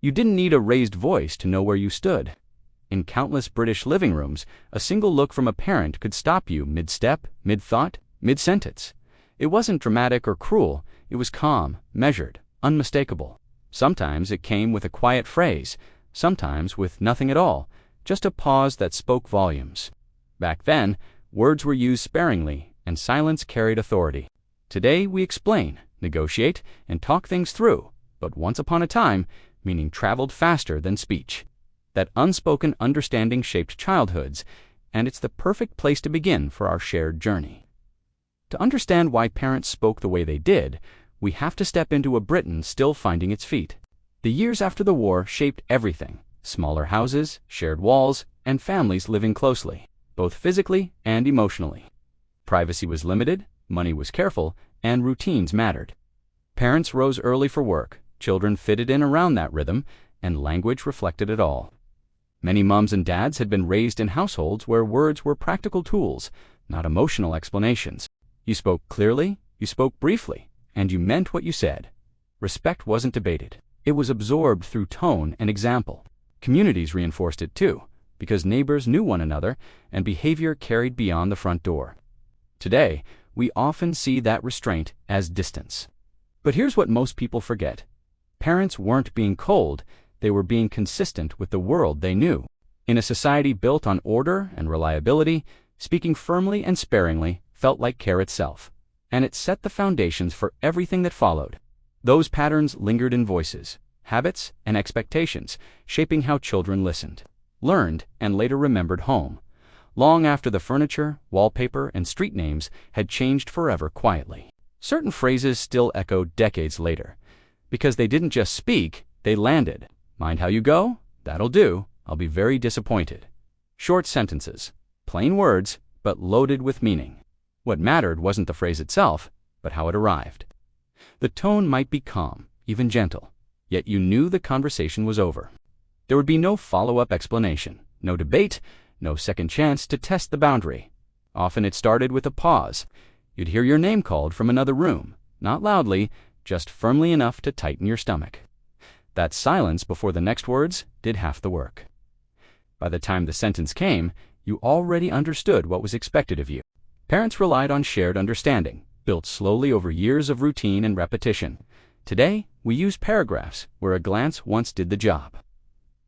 You didn't need a raised voice to know where you stood. In countless British living rooms, a single look from a parent could stop you mid-step, mid-thought, mid-sentence. It wasn't dramatic or cruel, it was calm, measured, unmistakable. Sometimes it came with a quiet phrase, sometimes with nothing at all, just a pause that spoke volumes. Back then, words were used sparingly, and silence carried authority. Today we explain, negotiate, and talk things through, but once upon a time, meaning traveled faster than speech. That unspoken understanding shaped childhoods, and it's the perfect place to begin for our shared journey. To understand why parents spoke the way they did, we have to step into a Britain still finding its feet. The years after the war shaped everything: smaller houses, shared walls, and families living closely, both physically and emotionally. Privacy was limited, money was careful, and routines mattered. Parents rose early for work, children fitted in around that rhythm, and language reflected it all. Many moms and dads had been raised in households where words were practical tools, not emotional explanations. You spoke clearly, you spoke briefly, and you meant what you said. Respect wasn't debated. It was absorbed through tone and example. Communities reinforced it too, because neighbors knew one another and behavior carried beyond the front door. Today, we often see that restraint as distance. But here's what most people forget. Parents weren't being cold, they were being consistent with the world they knew. In a society built on order and reliability, speaking firmly and sparingly felt like care itself. And it set the foundations for everything that followed. Those patterns lingered in voices, habits, and expectations, shaping how children listened, learned, and later remembered home, long after the furniture, wallpaper, and street names had changed forever quietly. Certain phrases still echo decades later, because they didn't just speak, they landed. Mind how you go? That'll do. I'll be very disappointed. Short sentences, plain words, but loaded with meaning. What mattered wasn't the phrase itself, but how it arrived. The tone might be calm, even gentle, yet you knew the conversation was over. There would be no follow-up explanation, no debate, no second chance to test the boundary. Often it started with a pause. You'd hear your name called from another room, not loudly, just firmly enough to tighten your stomach. That silence before the next words did half the work. By the time the sentence came, you already understood what was expected of you. Parents relied on shared understanding, built slowly over years of routine and repetition. Today, we use paragraphs where a glance once did the job.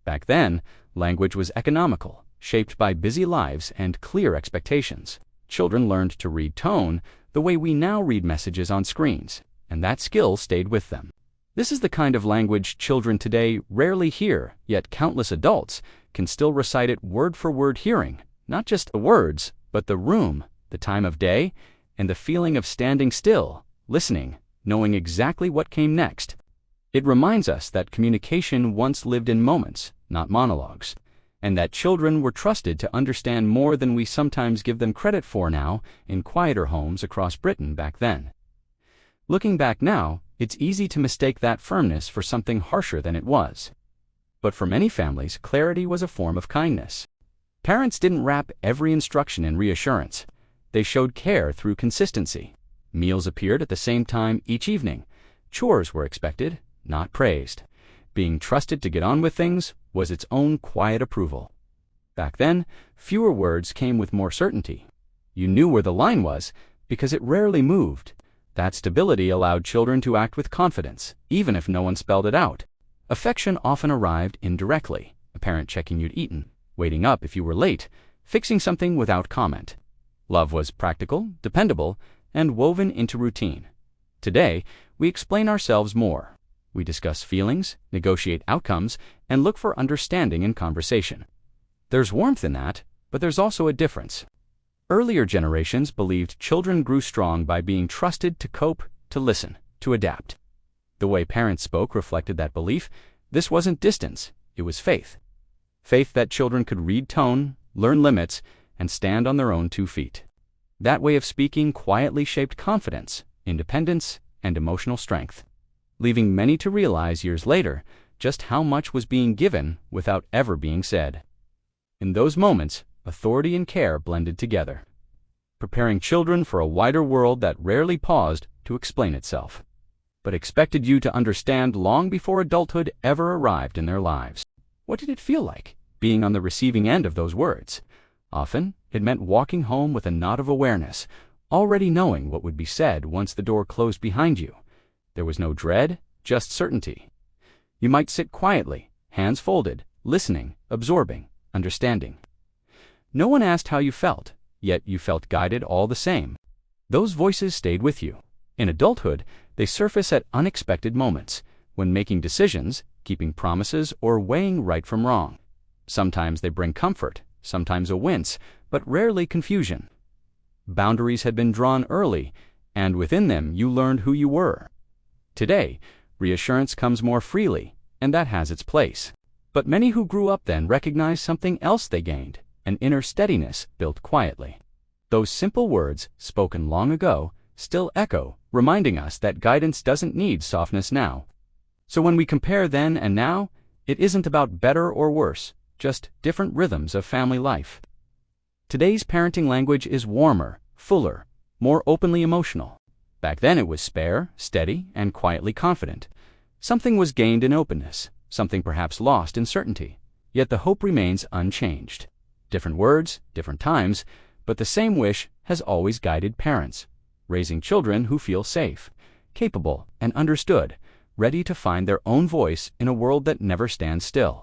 Back then, language was economical, shaped by busy lives and clear expectations. Children learned to read tone the way we now read messages on screens, and that skill stayed with them. This is the kind of language children today rarely hear, yet countless adults can still recite it word for word, hearing not just the words, but the room, the time of day, and the feeling of standing still, listening, knowing exactly what came next. It reminds us that communication once lived in moments, not monologues, and that children were trusted to understand more than we sometimes give them credit for now in quieter homes across Britain back then. Looking back now, it's easy to mistake that firmness for something harsher than it was. But for many families, clarity was a form of kindness. Parents didn't wrap every instruction in reassurance. They showed care through consistency. Meals appeared at the same time each evening. Chores were expected, not praised. Being trusted to get on with things was its own quiet approval. Back then, fewer words came with more certainty. You knew where the line was because it rarely moved. That stability allowed children to act with confidence, even if no one spelled it out. Affection often arrived indirectly, a parent checking you'd eaten, waiting up if you were late, fixing something without comment. Love was practical, dependable, and woven into routine. Today, we explain ourselves more. We discuss feelings, negotiate outcomes, and look for understanding in conversation. There's warmth in that, but there's also a difference. Earlier generations believed children grew strong by being trusted to cope, to listen, to adapt. The way parents spoke reflected that belief. This wasn't distance, it was faith. Faith that children could read tone, learn limits, and stand on their own 2 feet. That way of speaking quietly shaped confidence, independence, and emotional strength, leaving many to realize years later just how much was being given without ever being said. In those moments, authority and care blended together, preparing children for a wider world that rarely paused to explain itself. but expected you to understand long before adulthood ever arrived in their lives. What did it feel like, being on the receiving end of those words? Often, it meant walking home with a nod of awareness, already knowing what would be said once the door closed behind you. There was no dread, just certainty. You might sit quietly, hands folded, listening, absorbing, understanding. No one asked how you felt, yet you felt guided all the same. Those voices stayed with you. In adulthood, they surface at unexpected moments, when making decisions, keeping promises, or weighing right from wrong. Sometimes they bring comfort, sometimes a wince, but rarely confusion. Boundaries had been drawn early, and within them you learned who you were. Today, reassurance comes more freely, and that has its place. But many who grew up then recognize something else they gained, an inner steadiness built quietly. Those simple words, spoken long ago, still echo, reminding us that guidance doesn't need softness now. So when we compare then and now, it isn't about better or worse, just different rhythms of family life. Today's parenting language is warmer, fuller, more openly emotional. Back then it was spare, steady, and quietly confident. Something was gained in openness, something perhaps lost in certainty. Yet the hope remains unchanged. Different words, different times, but the same wish has always guided parents, raising children who feel safe, capable, and understood, ready to find their own voice in a world that never stands still.